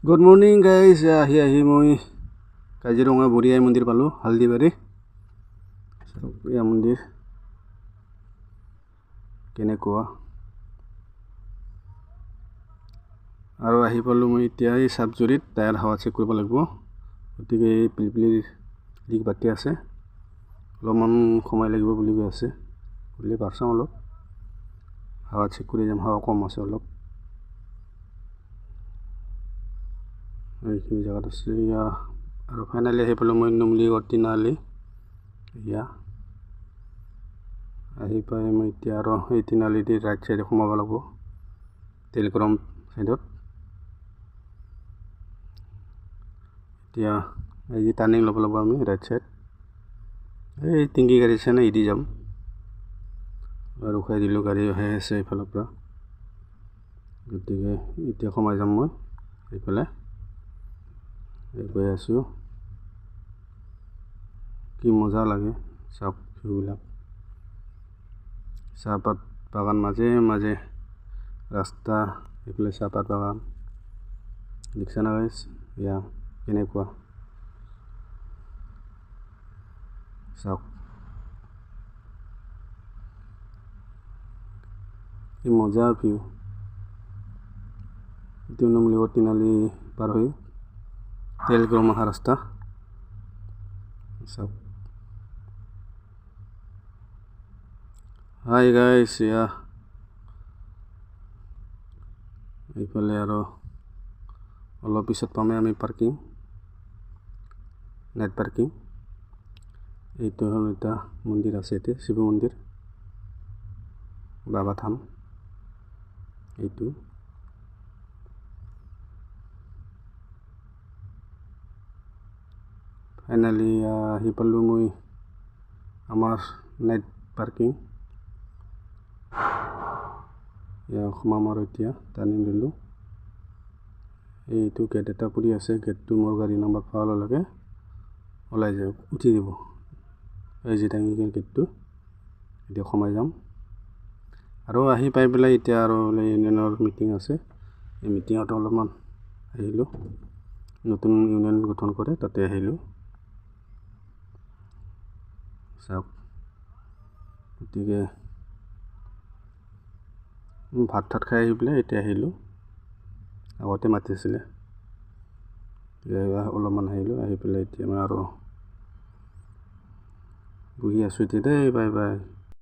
Good morning guys, ahi moi Kaziranga Buriai Mandir palu Haldibari. Ya mandir কেনেকুৱা আৰু আহি পালো মই এতিয়া এই সাবজুৰিত টায়াৰ হাৱা চেক কৰিব লাগিব গতিকে এই পিলপিলিৰ লিক বাতি আছে অলপমান সময় লাগিব বুলি কৈ আছে বুলি পাৰছাম অলপ হাৱা চেক কৰি যাম হাৱা কম আছে অলপ এইখিনি জায়গাত আছে আৰু ফাইনালি আহি পালো মই নুমলিগড় তিনালি ইয়া আহি পাই মই এতিয়া আৰু এই তিনালিটি ৰাইট সাইডে সোমাব লাগিব তেলগ্ৰাম সাইডত এতিয়া এই যে টাৰ্নিং ল'ব লাগিব আমি ৰাইট সাইড এই টিংকি গাড়ী আছে না ইদি যাম আৰু খাই দিলোঁ গাড়ী আহি আছে এইফালৰ পৰা গতিকে এতিয়া সোমাই যাম মই এইফালে গৈ আছোঁ কি মজা লাগে চাপ ভিউবিলাক চাহপাত বাগান মাজে মাজে ৰাস্তা এইফালে চাহপাত বাগান দেখিছা না গাইছ ইয়া কেনেকুৱা চাওক কি মজা ভিউ এইটো নুমলিগড় তিনালি পাৰ হৈ তেলগ্ৰাম অহা ৰাস্তা চাওক হাই গাইছ ইয়া এইফালে আৰু অলপ পিছত পামে আমি পাৰ্কিং নাইট পাৰ্কিং এইটো হ'ল এটা মন্দিৰ আছে ইয়াতে শিৱ মন্দিৰ বাবা থান এইটো ফাইনালি আহি পালোঁ মই আমাৰ নাইট পাৰ্কিং সোমাম আৰু এতিয়া টাৰ্নিং দিলোঁ এইটো গেট এটা পৰি আছে গেটটো মোৰ গাড়ী নাম্বাৰ পোৱাৰ লগে ওলাই যাব উঠি দিব এই যে টাঙি গেটটো এতিয়া সোমাই যাম আৰু আহি পাই পেলাই এতিয়া আৰু ইউনিয়নৰ মিটিং আছে এই মিটিঙত অলপমান আহিলোঁ নতুন ইউনিয়ন গঠন কৰে তাতে আহিলোঁ চাওক গতিকে ভাত ঠাত খাই আহি পেলাই এতিয়া আহিলোঁ আগতে মাতিছিলে অলপমান আহিলোঁ আহি পেলাই এতিয়া মই আৰু বহি আছোঁ এতিয়া দেই বাই বাই